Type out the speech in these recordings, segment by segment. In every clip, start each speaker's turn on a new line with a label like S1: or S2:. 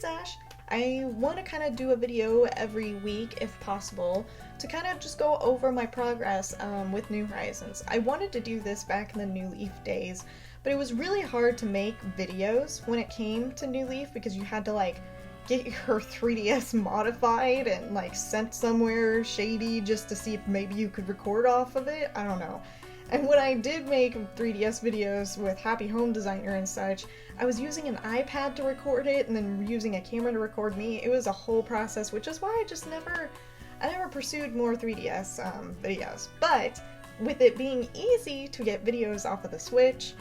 S1: it's Ash. I want to kind of do a video every week if possible to kind of just go over my progress with New Horizons. I wanted to do this back in the New Leaf days, but it was really hard to make videos when it came to New Leaf because you had to like get your 3DS modified and like sent somewhere shady just to see if maybe you could record off of it. I don't know. And when I did make 3DS videos with Happy Home Designer and such, I was using an iPad to record it and then using a camera to record me. It was a whole process, which is why I never pursued more 3DS videos. But with it being easy to get videos off of the Switch,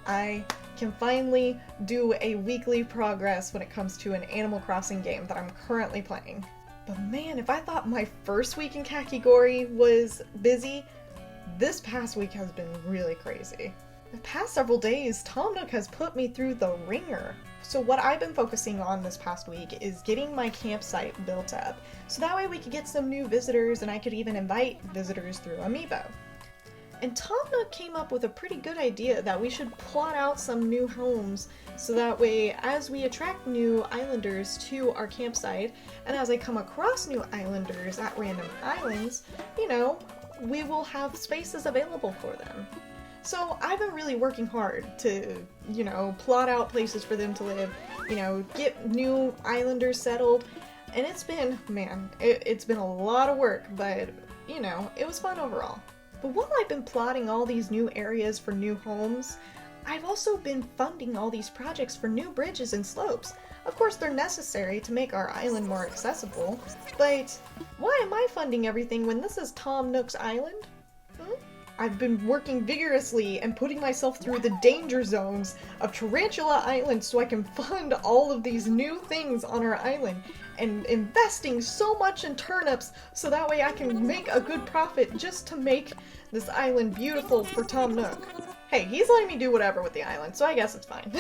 S1: I can finally do a weekly progress when it comes to an Animal Crossing game that I'm currently playing. But man, if I thought my first week in Kakigori was busy, this past week has been really crazy. The past several days, Tom Nook has put me through the ringer. So what I've been focusing on this past week is getting my campsite built up, so that way we could get some new visitors and I could even invite visitors through Amiibo. And Tom Nook came up with a pretty good idea that we should plot out some new homes so that way as we attract new islanders to our campsite, and as I come across new islanders at random islands, you know, we will have spaces available for them. So I've been really working hard to, you know, plot out places for them to live, you know, get new islanders settled, and it's been, man, it's been a lot of work, but, you know, it was fun overall. But while I've been plotting all these new areas for new homes, I've also been funding all these projects for new bridges and slopes. Of course, they're necessary to make our island more accessible, but why am I funding everything when this is Tom Nook's island? I've been working vigorously and putting myself through the danger zones of Tarantula Island so I can fund all of these new things on our island, and investing so much in turnips so that way I can make a good profit just to make this island beautiful for Tom Nook. Hey, he's letting me do whatever with the island, so I guess it's fine.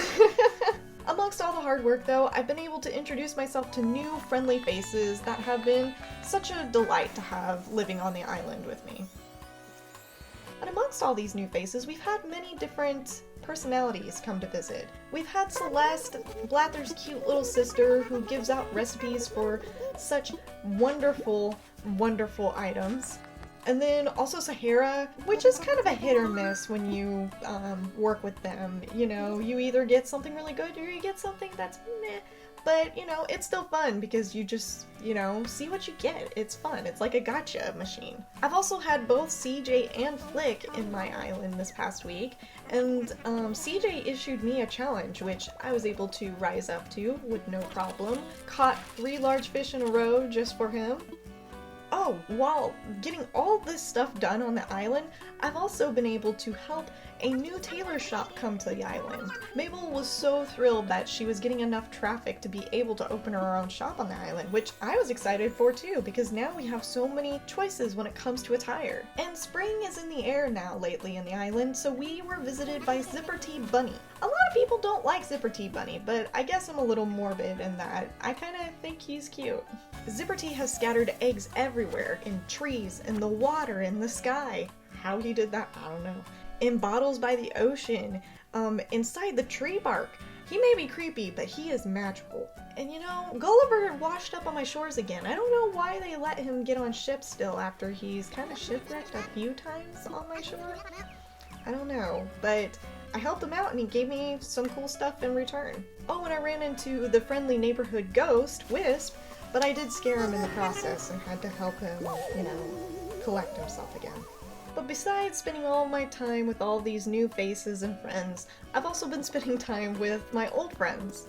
S1: Amongst all the hard work though, I've been able to introduce myself to new friendly faces that have been such a delight to have living on the island with me. And amongst all these new faces, we've had many different personalities come to visit. We've had Celeste, Blather's cute little sister who gives out recipes for such wonderful, wonderful items. And then also Sahara, which is kind of a hit or miss when you work with them. You know, you either get something really good or you get something that's meh. But, you know, it's still fun because you just, you know, see what you get. It's fun. It's like a gotcha machine. I've also had both CJ and Flick in my island this past week, and CJ issued me a challenge, which I was able to rise up to with no problem. Caught 3 large fish in a row just for him. Oh, while getting all this stuff done on the island, I've also been able to help a new tailor shop come to the island. Mabel was so thrilled that she was getting enough traffic to be able to open her own shop on the island, which I was excited for too, because now we have so many choices when it comes to attire. And spring is in the air now lately in the island, so we were visited by Zipper T Bunny. A lot of people don't like Zipper T Bunny, but I guess I'm a little morbid in that I kind of think he's cute. Zipper T has scattered eggs everywhere, in trees, in the water, in the sky. How he did that, I don't know. In bottles by the ocean, inside the tree bark. He may be creepy, but he is magical. And you know, Gulliver washed up on my shores again. I don't know why they let him get on ships still after he's kind of shipwrecked a few times on my shore. I don't know, but I helped him out and he gave me some cool stuff in return. Oh, and I ran into the friendly neighborhood ghost, Wisp, but I did scare him in the process and had to help him, you know, collect himself again. But besides spending all my time with all these new faces and friends, I've also been spending time with my old friends.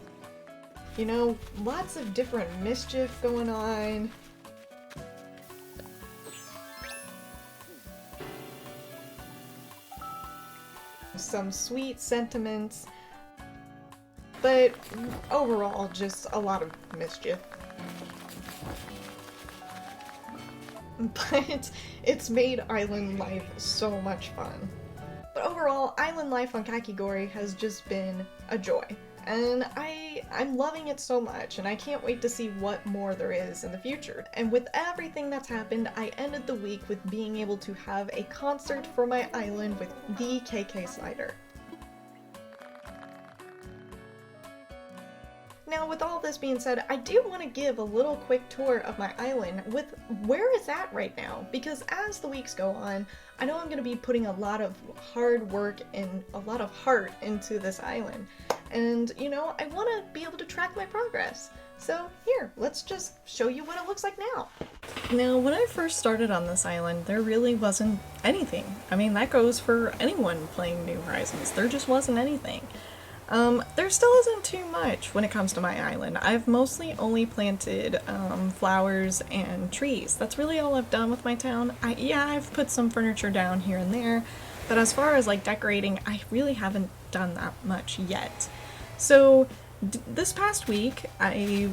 S1: You know, lots of different mischief going on. Some sweet sentiments, but overall just a lot of mischief. But it's made island life so much fun. But overall, island life on Kakigori has just been a joy. And I'm loving it so much, and I can't wait to see what more there is in the future. And with everything that's happened, I ended the week with being able to have a concert for my island with the KK Slider. Now, with all this being said, I do want to give a little quick tour of my island with where it's at right now, because as the weeks go on, I know I'm going to be putting a lot of hard work and a lot of heart into this island, and, you know, I want to be able to track my progress. So here, let's just show you what it looks like now. Now, when I first started on this island, there really wasn't anything. I mean, that goes for anyone playing New Horizons. There just wasn't anything. There still isn't too much when it comes to my island. I've mostly only planted flowers and trees. That's really all I've done with my town. I've put some furniture down here and there, but as far as like decorating, I really haven't done that much yet. So this past week, I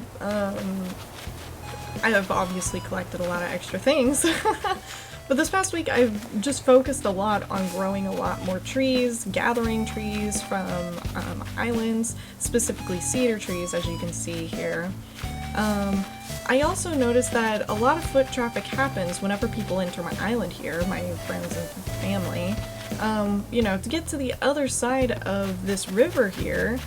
S1: have obviously collected a lot of extra things. But this past week I've just focused a lot on growing a lot more trees, gathering trees from islands, specifically cedar trees, as you can see here. I also noticed that a lot of foot traffic happens whenever people enter my island here, my friends and family. You know, to get to the other side of this river here,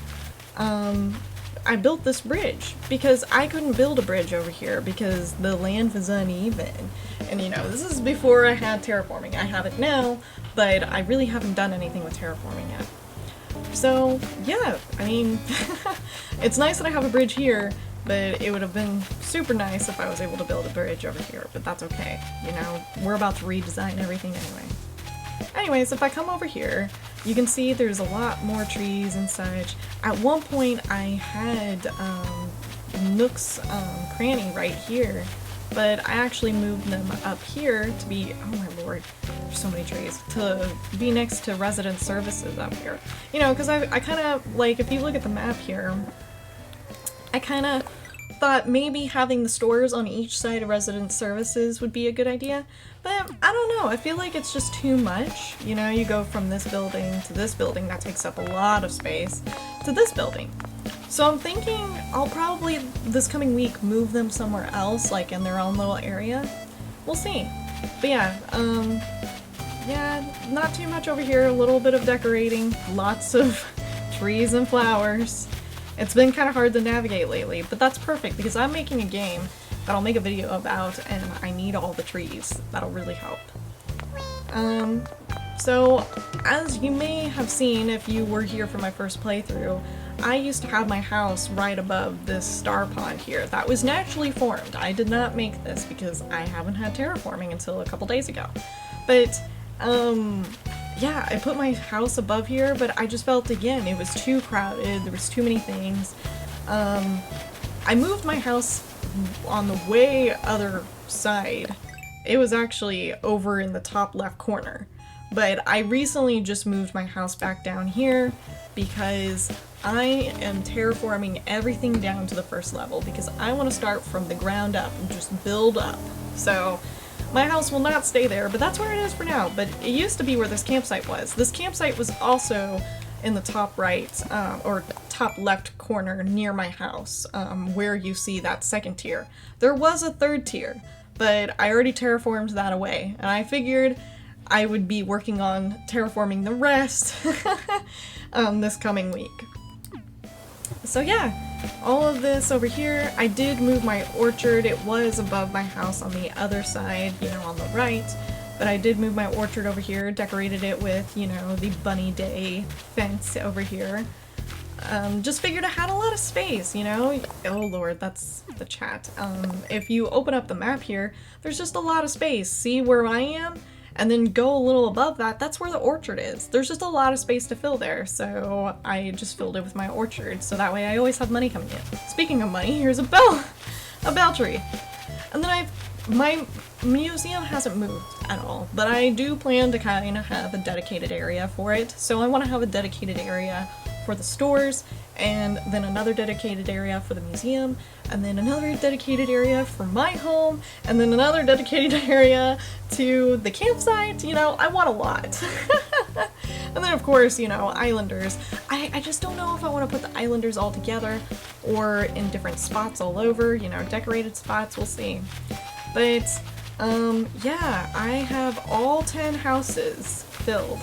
S1: I built this bridge because I couldn't build a bridge over here because the land was uneven. And you know, this is before I had terraforming. I have it now, but I really haven't done anything with terraforming yet. So yeah, I mean, it's nice that I have a bridge here, but it would have been super nice if I was able to build a bridge over here, but that's okay. You know, we're about to redesign everything anyway. Anyways, if I come over here, you can see there's a lot more trees and such. At one point I had Nook's cranny right here, but I actually moved them up here to be, oh my lord, there's so many trees, to be next to resident services up here. You know, because I kind of, like, if you look at the map here, I kind of thought maybe having the stores on each side of resident services would be a good idea, but I don't know, I feel like it's just too much. You know, you go from this building to this building, that takes up a lot of space, to this building. So I'm thinking I'll probably, this coming week, move them somewhere else, like in their own little area. We'll see. But yeah, not too much over here, a little bit of decorating, lots of trees and flowers. It's been kind of hard to navigate lately, but that's perfect because I'm making a game that I'll make a video about and I need all the trees. That'll really help. So as you may have seen if you were here for my first playthrough, I used to have my house right above this star pond here. That was naturally formed. I did not make this because I haven't had terraforming until a couple days ago. But yeah, I put my house above here, but I just felt, again, it was too crowded, there was too many things. I moved my house on the way other side. It was actually over in the top left corner. But I recently just moved my house back down here because I am terraforming everything down to the first level because I want to start from the ground up and just build up. So my house will not stay there, but that's where it is for now. But it used to be where this campsite was. This campsite was also in the top right, or top left corner near my house, where you see that second tier. There was a third tier, but I already terraformed that away, and I figured I would be working on terraforming the rest this coming week. So yeah, all of this over here, I did move my orchard. It was above my house on the other side, you know, on the right, but I did move my orchard over here, decorated it with, you know, the bunny day fence over here. Just figured I had a lot of space, you know? Oh lord, that's the chat. If you open up the map here, there's just a lot of space. See where I am? And then go a little above that, that's where the orchard is. There's just a lot of space to fill there, so I just filled it with my orchard, so that way I always have money coming in. Speaking of money, here's a bell tree. And then my museum hasn't moved at all, but I do plan to kind of have a dedicated area for it. So I want to have a dedicated area for the stores, and then another dedicated area for the museum, and then another dedicated area for my home, and then another dedicated area to the campsite. You know, I want a lot. And then of course, you know, islanders. I just don't know if I want to put the islanders all together or in different spots all over, you know, decorated spots, we'll see. But yeah, I have all 10 houses filled.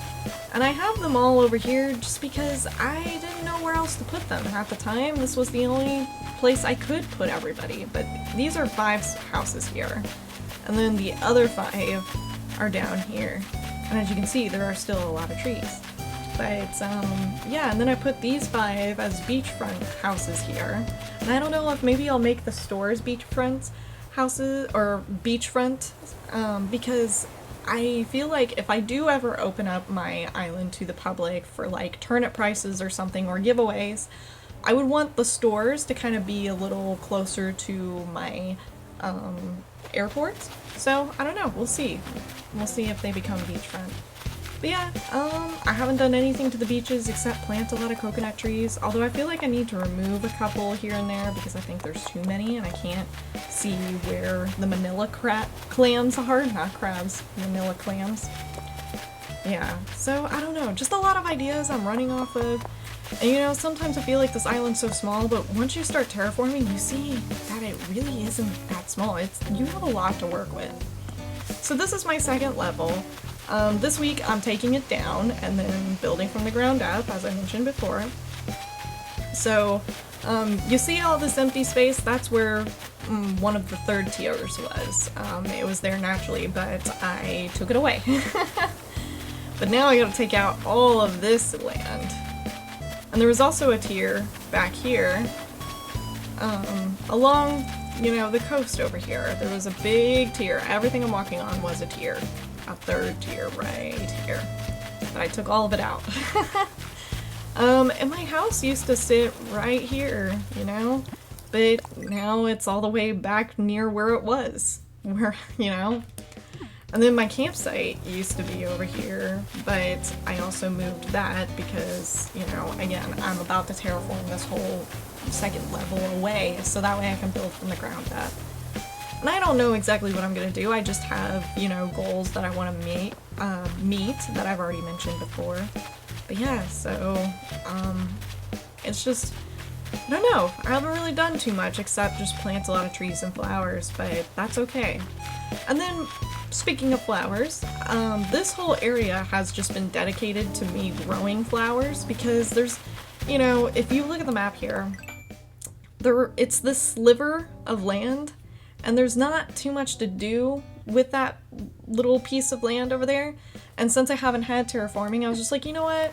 S1: And I have them all over here just because I didn't know where else to put them. At the time, this was the only place I could put everybody, but these are 5 houses here. And then the other 5 are down here. And as you can see, there are still a lot of trees. But, yeah, and then I put these 5 as beachfront houses here. And I don't know if maybe I'll make the stores beachfront houses, or beachfront, because I feel like if I do ever open up my island to the public for like turnip prices or something, or giveaways, I would want the stores to kind of be a little closer to my airport. So I don't know, we'll see. We'll see if they become beachfront. But yeah, I haven't done anything to the beaches except plant a lot of coconut trees, although I feel like I need to remove a couple here and there because I think there's too many and I can't see where the manila clams are, not crabs, manila clams. Yeah, so I don't know, just a lot of ideas I'm running off of. And you know, sometimes I feel like this island's so small, but once you start terraforming, you see that it really isn't that small. You have a lot to work with. So this is my second level. This week I'm taking it down and then building from the ground up, as I mentioned before. So, you see all this empty space? That's where one of the 3rd tiers was. It was there naturally, but I took it away. But now I gotta take out all of this land. And there was also a tier back here, along, you know, the coast over here. There was a big tier. Everything I'm walking on was a tier. A 3rd tier right here. But I took all of it out. And my house used to sit right here, you know? But now it's all the way back near where it was. Where, you know? And then my campsite used to be over here, but I also moved that because, you know, again, I'm about to terraform this whole 2nd level away, so that way I can build from the ground up. And I don't know exactly what I'm gonna do, I just have, you know, goals that I want to meet that I've already mentioned before. But yeah, so, it's just, I don't know, I haven't really done too much except just plant a lot of trees and flowers, but that's okay. And then, speaking of flowers, this whole area has just been dedicated to me growing flowers because there's, you know, if you look at the map here, it's this sliver of land, and there's not too much to do with that little piece of land over there. And since I haven't had terraforming, I was just like, you know what?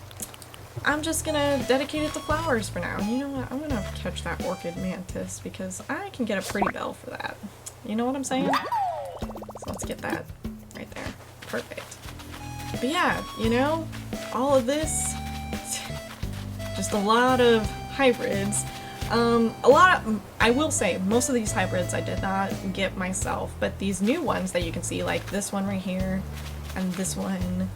S1: I'm just gonna dedicate it to flowers for now. And you know what? I'm gonna catch that orchid mantis because I can get a pretty bell for that. You know what I'm saying? So let's get that right there. Perfect. But yeah, you know, all of this, just a lot of hybrids. I will say, most of these hybrids I did not get myself, but these new ones that you can see, like this one right here, and this one,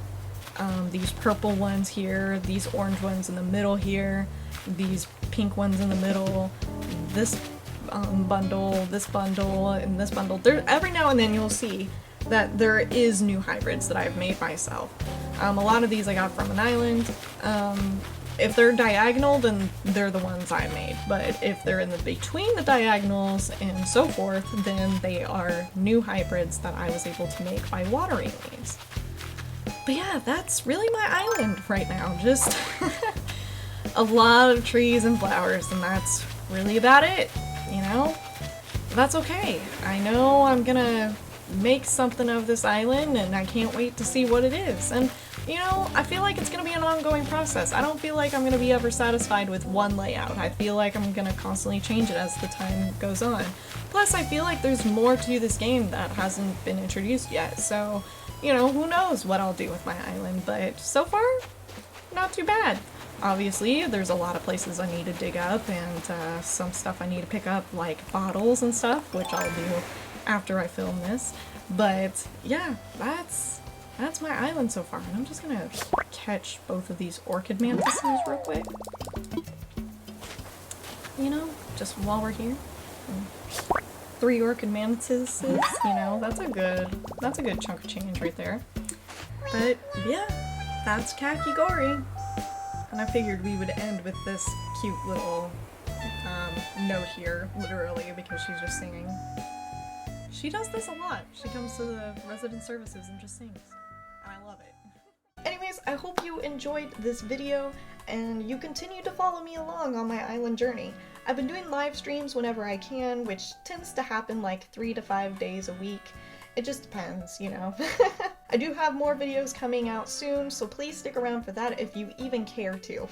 S1: these purple ones here, these orange ones in the middle here, these pink ones in the middle, this bundle, and this bundle. Every now and then you'll see that there is new hybrids that I've made myself. A lot of these I got from an island. If they're diagonal, then they're the ones I made, but if they're in the between the diagonals and so forth, then they are new hybrids that I was able to make by watering these. But yeah, that's really my island right now, just a lot of trees and flowers, and that's really about it, you know? That's okay. I know I'm gonna make something of this island, and I can't wait to see what it is. And you know, I feel like it's gonna be an ongoing process. I don't feel like I'm gonna be ever satisfied with one layout. I feel like I'm gonna constantly change it as the time goes on. Plus, I feel like there's more to this game that hasn't been introduced yet, so, you know, who knows what I'll do with my island, but so far, not too bad. Obviously, there's a lot of places I need to dig up, and some stuff I need to pick up, like bottles and stuff, which I'll do after I film this. But yeah, that's my island so far, and I'm just gonna catch both of these orchid mantises real quick. You know, just while we're here. 3 orchid mantises, you know, that's a good chunk of change right there. But yeah, that's Kakigori. And I figured we would end with this cute little note here, literally, because she's just singing. She does this a lot. She comes to the resident services and just sings. And I love it. Anyways, I hope you enjoyed this video and you continue to follow me along on my island journey. I've been doing live streams whenever I can, which tends to happen like 3 to 5 days a week. It just depends, you know. I do have more videos coming out soon, so please stick around for that if you even care to.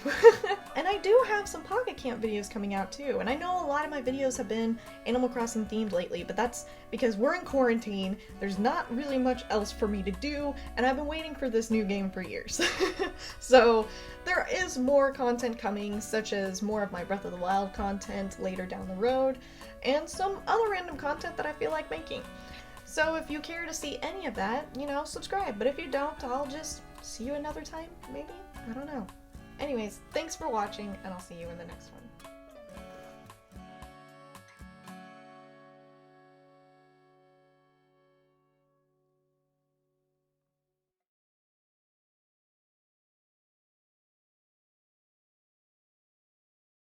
S1: And I do have some Pocket Camp videos coming out too, and I know a lot of my videos have been Animal Crossing themed lately, but that's because we're in quarantine, there's not really much else for me to do, and I've been waiting for this new game for years. So there is more content coming, such as more of my Breath of the Wild content later down the road, and some other random content that I feel like making. So if you care to see any of that, you know, subscribe. But if you don't, I'll just see you another time, maybe? I don't know. Anyways, thanks for watching, and I'll see you in the next one.